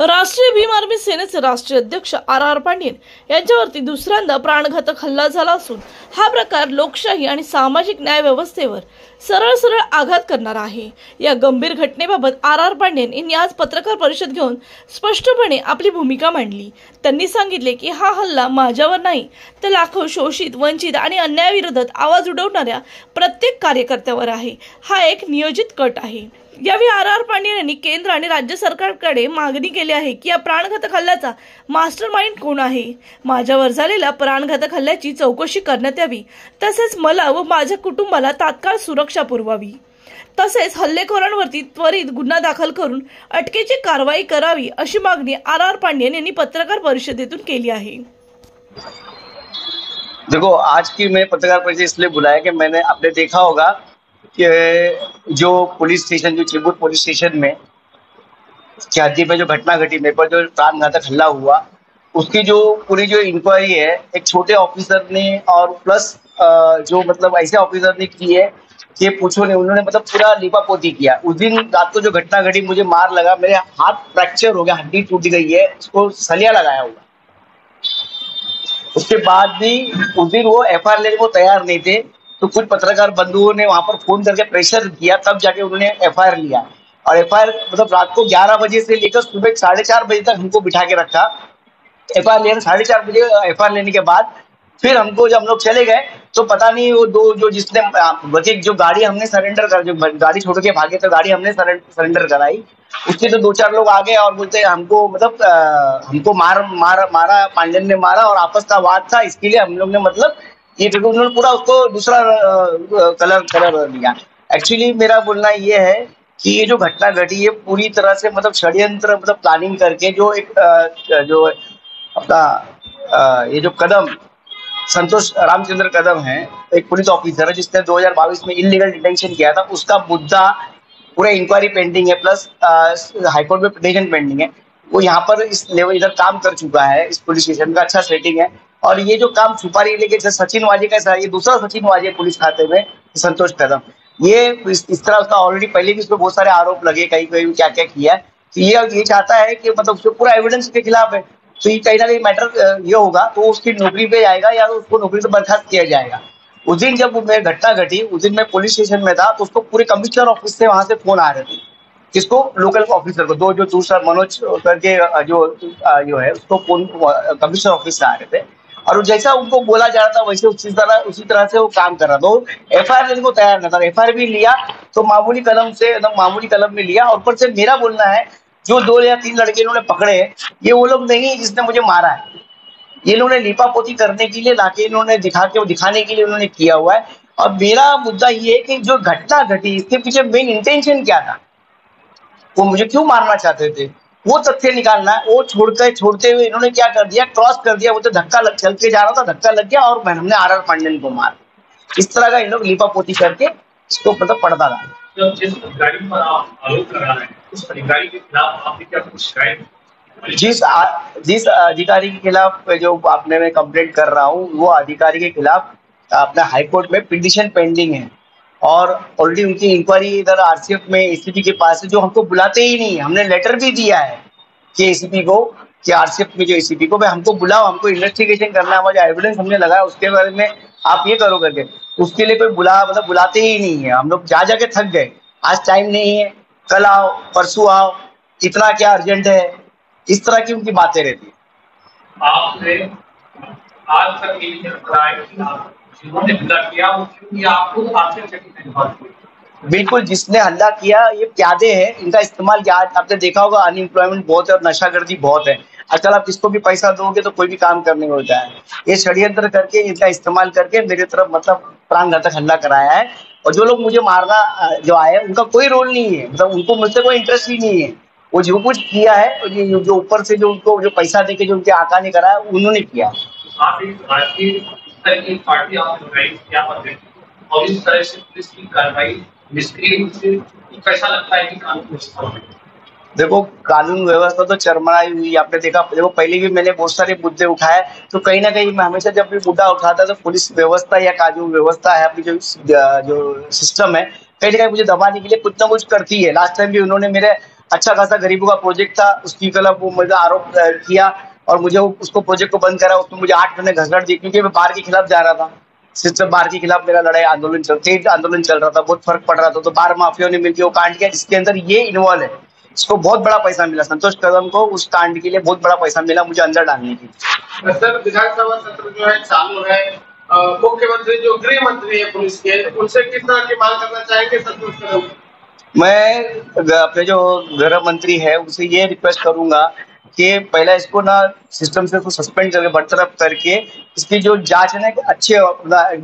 राष्ट्रीय भीम आर्मी सेनेचे राष्ट्रीय अध्यक्ष आर पांड्यन यांच्यावरती दुसऱ्यांदा प्राणघातक हल्ला झाला असून हा प्रकार लोकशाही आणि सामाजिक न्याय व्यवस्थेवर सरळ आघात करणारा आहे। या गंभीर घटनेबाबत आर पांड्यन यांनी आज पत्रकार परिषद घेऊन स्पष्टपणे आपली भूमिका मांडली। त्यांनी सांगितले की हा हल्ला माझ्यावर नाही तर लाखो शोषित, वंचित आणि अन्यायाविरोधात आवाज उठवणाऱ्या प्रत्येक कार्यकर्त्यावर आहे। हा एक नियोजित कट आहे। यावेळी आर पांड्यन यांनी केंद्र आणि राज्य सरकारकडे मागणी केली आहे की या प्राणघातक हल्ल्याचा मास्टरमाइंड कोण आहे, माझ्यावर झालेल्या प्राणघातक हल्ल्याची चौकशी करण्यात यावी, तसेच मला व माझ्या कुटुंबाला तात्काळ सुरक्षा पुरवावी, तसेच हल्लेखोरांवरती त्वरित गुन्हा दाखल करून अटकेची कारवाई करावी अशी मागणी आर पांड्यन यांनी पत्रकार परिषदेतून केली आहे। देखो, आज की मैं पत्रकार परिषद इसलिए बुलाया कि मैंने आपने देखा होगा कि जो पुलिस स्टेशन, जो चिरबुट पुलिस स्टेशन में हद्दी पे जो घटना घटी, मेरे पर जो प्राणघातक हमला हुआ, उसकी जो पूरी जो इंक्वायरी है एक छोटे ऑफिसर ने और प्लस जो मतलब ऐसे ऑफिसर ने की है कि पूछो नहीं, उन्होंने मतलब पूरा लिपापोती किया। उस दिन रात को जो घटना घटी, मुझे मार लगा, मेरे हाथ फ्रैक्चर हो गया, हड्डी टूट गई है, उसको सलिया लगाया हुआ। उसके बाद भी उस दिन वो एफआईआर लेने को तैयार नहीं थे, तो कुछ पत्रकार बंधुओं ने वहां पर फोन करके प्रेशर किया, तब जाके उन्होंने एफआईआर लिया। और एफआईआर मतलब रात को 11 बजे से लेकर सुबह 4:30 बजे तक हमको बिठा के रखा। एफआईआर लेने 4:30 बजे एफआईआर लेने के बाद फिर हमको, जब हम लोग चले गए तो पता नहीं वो दो जो जिसने बल्कि जो गाड़ी हमने सरेंडर कर, जो गाड़ी छोड़ के भागे तो गाड़ी हमने सरेंडर कराई, उसके तो 2-4 लोग आ गए और बोलते हमको मतलब हमको मारा, पांड्यन ने मारा और आपस का वाद था, इसके लिए हम लोग ने मतलब ये उन्होंने पूरा उसको दूसरा कलर दिया। एक्चुअली मेरा बोलना ये है कि ये जो घटना घटी ये पूरी तरह से मतलब षड्यंत्र, मतलब प्लानिंग करके जो एक जो अपना ये जो कदम संतोष रामचंद्र कदम है, एक पुलिस ऑफिसर है जिसने 2022 में इलीगल डिटेंशन किया था, उसका मुद्दा पूरा इंक्वायरी पेंडिंग है, प्लस हाईकोर्ट में पिटीशन पेंडिंग है। वो यहाँ पर इस लेवल इधर काम कर चुका है, इस पुलिस स्टेशन का अच्छा सेटिंग है। और ये जो काम सुपारी लेके सचिन वाजे का, ये दूसरा सचिन वाजे पुलिस खाते में संतोष कदम, ये इस तरह उसका ऑलरेडी पहले भी उस पर बहुत सारे आरोप लगे, कहीं कहीं क्या क्या किया है। तो ये चाहता है कि मतलब उसको पूरा एविडेंस के खिलाफ है, तो ये कहीं ना कहीं मैटर ये होगा तो उसकी नौकरी पे जाएगा या उसको नौकरी से बर्खास्त किया जाएगा। उस दिन जब मैं घटना घटी, उस दिन मैं पुलिस स्टेशन में था, तो उसको पूरे कमिश्नर ऑफिस से वहां से फोन आ रहे थे, किसको, लोकल ऑफिसर को, दो जो दूसरा मनोज करके जो है उसको फोन कमिश्नर ऑफिस से आ रहे थे, और जैसा उनको बोला जा रहा था वैसे उसी तरह से वो काम कर रहा था। वो एफआईआर लेने को तैयार नहीं था, एफआईआर भी लिया तो मामूली कलम से, एकदम मामूली कलम में लिया। और ऊपर से मेरा बोलना है जो 2 या 3 लड़के इन्होंने पकड़े हैं, ये वो लोग नहीं जिसने मुझे मारा है, ये इन्होंने लिपापोती करने के लिए लाके इन्होंने दिखाने के लिए उन्होंने किया हुआ है। और मेरा मुद्दा ये है कि जो घटना घटी इसके पीछे मेन इंटेंशन क्या था, वो मुझे क्यों मारना चाहते थे, वो तथ्य निकालना है। वो छोड़ते हुए इन्होंने क्या कर दिया, क्रॉस कर दिया, वो तो चल के जा रहा था, धक्का लग गया और हमने आर पांड्यन को मार। इस तरह का इन लोग लिपापोती करके इसको मतलब पर्दा डाला। तो जिस अधिकारी पर आप आरोप लगा रहे हैं, उस अधिकारी के खिलाफ आपने क्या कुछ शिकायत? जिस अधिकारी के खिलाफ जो आपने मैं कंप्लेंट कर रहा हूँ, वो अधिकारी के खिलाफ अपना हाईकोर्ट में पिटीशन पेंडिंग है, और ऑलरेडी उनकी इंक्वायरी इधर आरसीएफ में एसीपी के पास है, जो हमको बुलाते ही नहीं है। हमने लेटर भी दिया है कि एसीपी को, कि आरसीएफ में जो एसीपी को, भाई हमको बुलाओ, हमको इन्वेस्टिगेशन करना है, जो एविडेंस हमने लगाया उसके बारे में आप ये करो करके। उसके लिए कोई बुलाते ही नहीं है। हम लोग जाके थक गए, आज टाइम नहीं है, कल आओ, परसों आओ, इतना क्या अर्जेंट है, इस तरह की उनकी बातें रहती है। आपने आज तक ये नहीं बताया कि आप जिन्होंने हमला किया वो क्यों, या आपको आश्चर्यचकित है? बिल्कुल, जिसने हमला किया ये प्यादे हैं, इनका इस्तेमाल किया। आपने देखा होगा अनएम्प्लॉयमेंट बहुत है और नशागर्दी बहुत है। आजकल आप किसको भी पैसा दोगे तो कोई भी काम करने को होता है। ये षड्यंत्र करके, इनका इस्तेमाल करके मेरे तरफ मतलब प्राणघातक हमला कराया है। और जो लोग मुझे मारना जो आए, उनका कोई रोल नहीं है, मतलब उनको मुझसे कोई इंटरेस्ट ही नहीं है। वो जो कुछ किया है, जो ऊपर से जो उनको जो पैसा देके जो उनके आका ने कराया, उन्होंने किया। आप एक भारतीय की पार्टी आपने बनाई, क्या बात है, और इस तरह से पुलिस की कार्रवाई निष्क्रिय रूप से, कैसा लगता है कि कानून व्यवस्था? देखो, कानून व्यवस्था तो चरमराई हुई। आपने देखा, देखो पहले भी मैंने बहुत सारे मुद्दे उठाए, तो कहीं ना कहीं मैं हमेशा जब भी मुद्दा उठाता तो पुलिस व्यवस्था या कानून व्यवस्था है अपनी, जो सिस्टम है, कहीं ना कहीं मुझे दबाने के लिए कुछ ना कुछ करती है। लास्ट टाइम भी उन्होंने मेरे अच्छा खासा गरीबों का प्रोजेक्ट था, उसकी खिलाफ वो मुझे आरोप किया और मुझे उसको प्रोजेक्ट को बंद करा। उसमें मुझे 8 महीने घसड़ दी क्योंकि मैं बार के खिलाफ जा रहा था। सिस्टम बार के खिलाफ मेरा लड़ाई तेज आंदोलन चल रहा था, बहुत फर्क पड़ रहा था। तो बार माफिया ने मिलकर वो कांड किया जिसके अंदर ये इन्वॉल्व है। इसको बहुत बड़ा पैसा मिला, संतोष कदम को उस कांड के लिए बहुत बड़ा पैसा मिला मुझे अंदर डालने के लिए। सर, विधानसभा सत्र जो है चालू है, मुख्यमंत्री जो गृह मंत्री है पुलिस के, उनसे किस तरह की मांग करना चाहेंगे संतोष कदम? मैं अपने जो गृह मंत्री है उनसे ये रिक्वेस्ट करूंगा कि पहला इसको ना सिस्टम से तो सस्पेंड करके बरतरफ करके इसकी जो जांच है ना अच्छे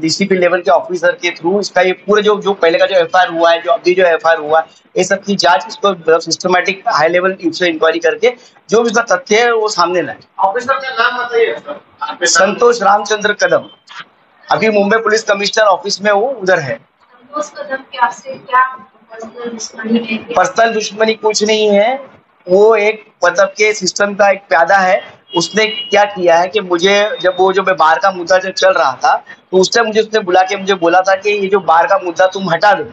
डीसीपी लेवल के ऑफिसर के थ्रू इसका ये पूरे जो पहले का जो एफआईआर हुआ है, जो अभी जो एफआईआर हुआ है, ये सब की जांच इसको सिस्टमैटिक हाई लेवल से इंक्वायरी करके जो भी इसका तथ्य है वो सामने लाए। ऑफिसर का नाम बताइए। संतोष रामचंद्र कदम, अभी मुंबई पुलिस कमिश्नर ऑफिस में वो उधर है। संतोष कदम के आपसे क्या पर्सनल दुश्मनी कुछ नहीं है, वो एक मतलब के सिस्टम का एक प्यादा है। उसने क्या किया है कि मुझे जब मैं बार का मुद्दा जब चल रहा था तो उस टाइम मुझे उसने बुला के मुझे बोला था कि ये जो बार का मुद्दा तुम हटा दो,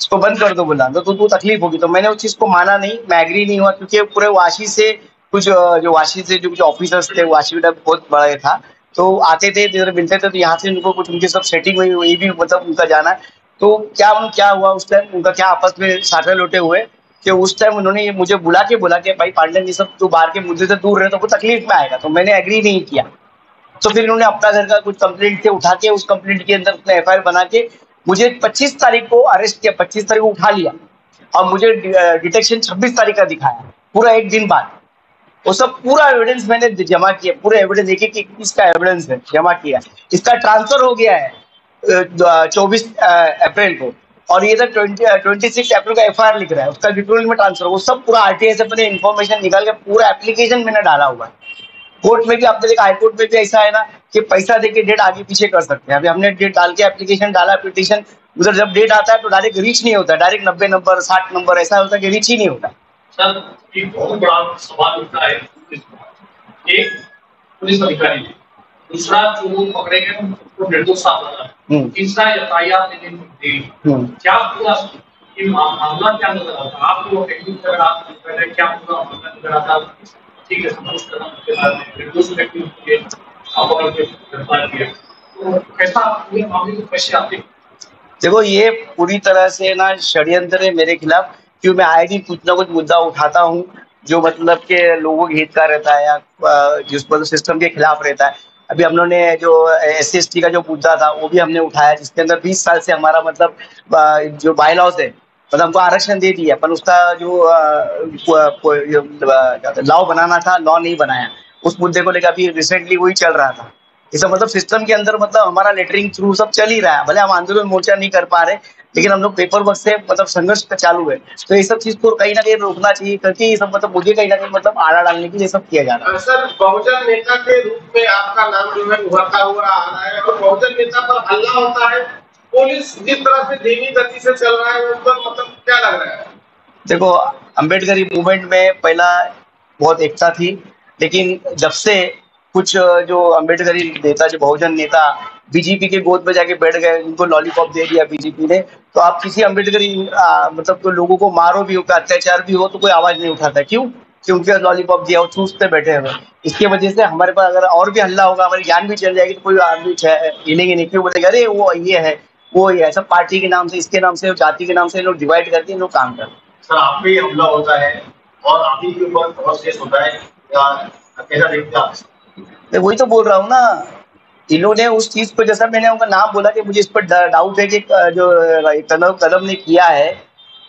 इसको बंद कर दो, बोला तो तकलीफ होगी। तो मैंने उस चीज को माना नहीं, मैं एग्री नहीं हुआ क्योंकि पूरे वाशी से कुछ जो वाशी से जो कुछ ऑफिसर्स थे, वाशी का बहुत बड़ा था, तो आते थे मिलते थे, तो यहाँ से उनको कुछ उनकी सब सेटिंग हुई, वही भी मतलब उनका जाना। तो क्या हुआ उस टाइम उनका क्या आपस में साटे लोटे हुए कि उस टाइम उन्होंने ये मुझे बुला के बोला कि भाई पांडन जी सब तू बाहर के मुद्दे से दूर रहे तो कुछ तकलीफ में आएगा। तो मैंने एग्री नहीं किया। तो फिर इन्होंने अपना घर का कुछ कंप्लेंट थे उठा के उस कंप्लेंट के अंदर उसने एफआईआर बना के मुझे 25 तारीख को अरेस्ट किया, 25 तारीख को उठा लिया और मुझे डिटेक्शन 26 तारीख का दिखाया, पूरा एक दिन बाद। वो सब पूरा एविडेंस मैंने जमा किया, पूरे एविडेंस एक इसका एविडेंस है जमा किया। इसका ट्रांसफर हो गया है 24 अप्रैल को और ये तक 26 अप्रैल का एफआईआर लिख रहा है, उसका डिटेल में ट्रांसफर, वो सब पूरा आरटीआई से अपने इन्फॉर्मेशन निकाल के पूरा एप्लीकेशन मैंने डाला हुआ है। कोर्ट में भी आपने देखा, हाईकोर्ट में भी ऐसा है ना कि पैसा देके डेट आगे पीछे कर सकते हैं। अभी हमने डेट डाल के एप्लीकेशन डाला, पिटीशन, उधर जब डेट आता है तो डायरेक्ट रीच नहीं होता, डायरेक्ट 90 नंबर 60 नंबर ऐसा होता है कि रीच ही नहीं होता। सर, एक बहुत बड़ा सवाल उठता है, एक पुलिस अधिकारी, दूसरा जो पकड़े गए उनको निर्दोष साबित करना, तीसरा एफआईआर लेने में देरी, क्या पूरा ये मामला क्या नजर आता है आपको? टेक्निक अगर आप क्या पूरा मामला नजर आता है? ठीक है, समझ करना के बाद निर्दोष व्यक्ति के पकड़ के गिरफ्तार किया, तो कैसा पूरे मामले को कैसे आप देखते? देखो, ये पूरी तरह से ना षड्यंत्र है मेरे खिलाफ, क्यों मैं आए दिन कुछ ना कुछ मुद्दा उठाता हूँ जो मतलब के लोगों के हित का रहता है या जिस पर सिस्टम के खिलाफ रहता है। अभी हम लोगों ने जो SC/ST का जो मुद्दा था वो भी हमने उठाया, जिसके अंदर 20 साल से हमारा मतलब जो बाय लॉज है, मतलब हमको आरक्षण दे दिया, पर उसका जो लॉ बनाना था, लॉ नहीं बनाया। उस मुद्दे को लेकर अभी रिसेंटली वही चल रहा था। इसे मतलब सिस्टम के अंदर मतलब हमारा लेटरिंग थ्रू सब चल ही रहा है, भले हम आंदोलन मोर्चा नहीं कर पा रहे, लेकिन हम लोग पेपर वर्क से मतलब संघर्ष चालू है। तो ये सब चीज को कहीं ना कहीं रोकना चाहिए, क्योंकि ये सब मतलब मुझे कहीं ना कहीं मतलब आड़ा डालने के लिए सब किया जा रहा है। सर, बहुजन नेता के रूप में आपका नाम जो है उभरता हुआ आ रहा है और बहुजन नेता पर हल्ला होता है, पुलिस जिस तरह से धीमी गति से चल रहा है उस पर मतलब क्या लग रहा है? देखो, अम्बेडकरी मूवमेंट में पहला बहुत एकता थी, लेकिन जब से कुछ जो अम्बेडकरी नेता, जो बहुजन नेता बीजेपी के गोद में जाके बैठ गए, उनको लॉलीपॉप दे दिया बीजेपी ने, तो आप किसी अम्बेडकरी मतलब तो लोगों को मारो भी हो, अत्याचार भी हो, तो कोई आवाज नहीं उठाता। क्यों? क्योंकि लॉलीपॉप दिया, वो चूसते बैठे हुए। इसकी वजह से हमारे पास अगर और भी हल्ला होगा, हमारी जान भी चल जाएगी, तो कोई आदमी हिलेंगे नहीं। क्यों बोलेगा अरे वो ये है, वो ये है, सब पार्टी के नाम से, इसके नाम से, जाति के नाम से लोग डिवाइड करके लोग काम करते हैं। सर, आप पे हमला होता है और आप ही के ऊपर प्रोसेस होता है, कैसा देखते हैं आप? मैं वही तो बोल रहा हूँ ना, इन्होंने उस चीज को, जैसा मैंने उनका नाम बोला कि मुझे इस पर डाउट है कि जो कदम ने किया है,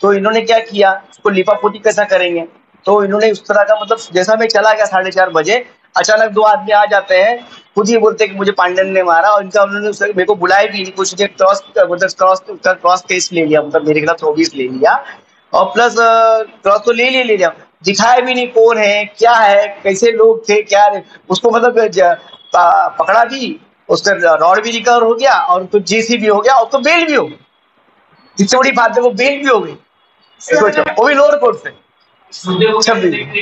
तो इन्होंने क्या किया, उसको लिपापोती कैसा करेंगे। तो इन्होंने उस तरह का मतलब, जैसा मैं चला गया 4:30 बजे, अचानक 2 आदमी आ जाते हैं, खुद ही बोलते हैं कि मुझे पांडन ने मारा, और इनका उन्होंने मेरे को बुलाया भी नहीं, कुछ क्रॉस केस ले लिया, मतलब मेरे खिलाफ 24 ले लिया, और प्लस क्रॉस तो ले लिया, दिखाया भी नहीं कौन है, क्या है, कैसे लोग थे, क्या उसको मतलब पकड़ा भी, उसका रॉड भी रिकवर हो गया और तो GC भी हो गया और तो बेल भी हो गई। इससे बड़ी बात है, वो बेल भी हो गई, वो भी लोअर कोर्ट से।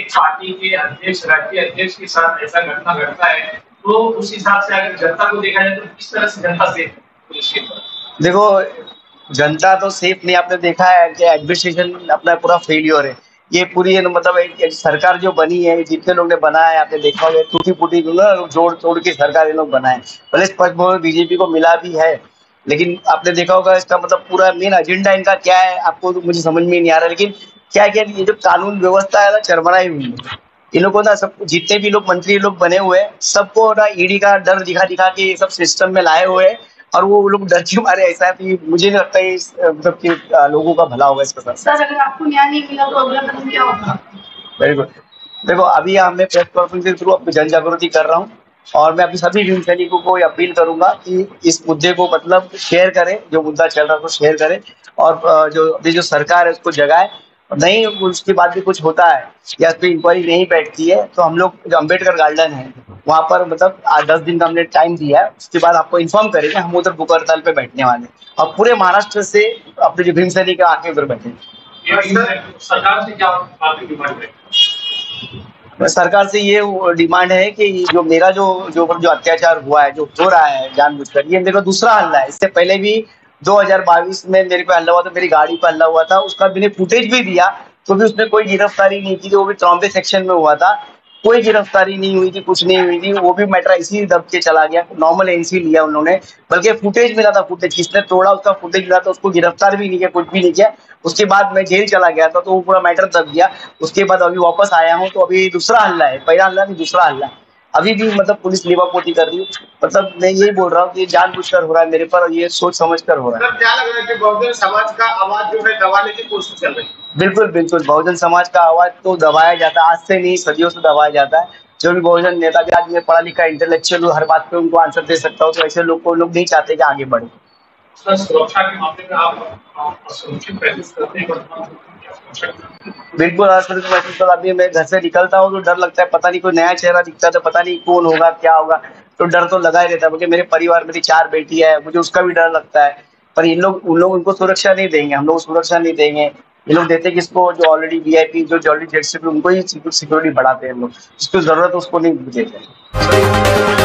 पार्टी के अध्यक्ष, राज्य अध्यक्ष के साथ ऐसा घटना घटता है, तो उस हिसाब से अगर जनता को देखा जाए तो किस तरह से जनता सेफ पुलिस के? देखो, जनता तो सेफ नहीं, आपने देखा है कि एडमिनिस्ट्रेशन अपना पूरा फेलियर है। ये पूरी मतलब एक सरकार जो बनी है, जितने लोग ने बनाया है, आपने देखा होगा टूटी फूटी जोड़ तोड़ के सरकार ये लोग बनाए। भले स्पष्ट बहुमत बीजेपी को मिला भी है, लेकिन आपने देखा होगा इसका मतलब पूरा मेन एजेंडा इनका क्या है, आपको तो मुझे समझ में नहीं आ रहा। लेकिन क्या क्या ये जो कानून व्यवस्था है ना, चरमराई हुई है। इन लोगों को ना सब जितने भी लोग मंत्री लोग बने हुए हैं, सबको ना ईडी का डर दिखा दिखा के ये सब सिस्टम में लाए हुए हैं, और वो लोग डर के मारे ऐसा है कि मुझे नहीं लगता है मतलब कि लोगों का भला होगा इसके साथ। सर अगर आपको न्याय नहीं मिला तो अगला कदम क्या होगा? Very good. देखो अभी मैं प्रेस कॉन्फ्रेंस के थ्रू अपनी जन जागृति कर रहा हूँ, और मैं अपने सभी भीम सैनिकों को अपील करूंगा कि इस मुद्दे को मतलब शेयर करें, जो मुद्दा चल रहा है उसको शेयर करें, और जो अभी जो सरकार है उसको जगाए। नहीं उसके बाद भी कुछ होता है या फिर इंक्वायरी नहीं बैठती है, तो हम लोग जो अम्बेडकर गार्डन है वहाँ पर मतलब 10 दिन का हमने टाइम दिया है, उसके बाद आपको इन्फॉर्म करेंगे। हम उधर भूख हड़ताल पे बैठने वाले हैं, और पूरे महाराष्ट्र से अपने जो भीम सैनिक आके उधर बैठे। सरकार से क्या आपकी डिमांड है? सरकार से ये डिमांड है कि जो मेरा जो अत्याचार हुआ है, जो हो रहा है जानबूझकर, ये मेरा दूसरा हल्ला है। इससे पहले भी 2022 में मेरे पे हल्ला हुआ था, मेरी गाड़ी पर हल्ला हुआ था, उसका मैंने फुटेज भी दिया, तो भी उसमें कोई गिरफ्तारी नहीं की थी। वो भी ट्रॉम्बे सेक्शन में हुआ था, कोई गिरफ्तारी नहीं हुई थी, कुछ नहीं हुई थी। वो भी मैटर इसी दब के चला गया, नॉर्मल एनसी लिया उन्होंने, बल्कि फुटेज मिला था, फुटेज किसने तोड़ा उसका फुटेज मिला था, उसको गिरफ्तार भी नहीं किया, कुछ भी नहीं किया। उसके बाद मैं जेल चला गया था, तो वो पूरा मैटर दब गया। उसके बाद अभी वापस आया हूँ, तो अभी दूसरा हल्ला है, पहला हल्ला नहीं दूसरा हल्ला है। अभी भी मतलब पुलिस लीवापोती कर रही है। मतलब मैं यही बोल रहा हूँ कि जानबूझकर हो रहा है मेरे पर, और ये सोच समझ कर हो रहा है। सर क्या लग रहा है कि बहुजन समाज का आवाज जो है दबाने की कोशिश चल रही है? बिल्कुल बिल्कुल, बहुजन समाज का आवाज तो दबाया जाता है, आज से नहीं सदियों से दबाया जाता है। जो भी बहुजन नेता भी आज मैं पढ़ा लिखा इंटेलेक्चुअल हूँ, हर बात पे उनको आंसर दे सकता हूँ, तो ऐसे लोग नहीं चाहते कि आगे बढ़े। सर सुरक्षा के मामले में आप असुरक्षित महसूस करते हैं? बिल्कुल असुरक्षित महसूस करता। अभी मैं घर से निकलता हूँ तो डर लगता है, पता नहीं कोई नया चेहरा दिखता है तो पता नहीं कौन होगा क्या होगा, तो डर तो लगा ही रहता है। मुझे मेरे परिवार मेरी 4 बेटी है, मुझे उसका भी डर लगता है। पर उन लोग उनको सुरक्षा नहीं देंगे, हम लोग सुरक्षा नहीं देंगे। ये लोग देते किसको, जो ऑलरेडी वीआईपी जो ऑलरेडी जेट से उनको ही सिक्योरिटी बढ़ाते हैं लोग, जिसको जरूरत है उसको नहीं देते।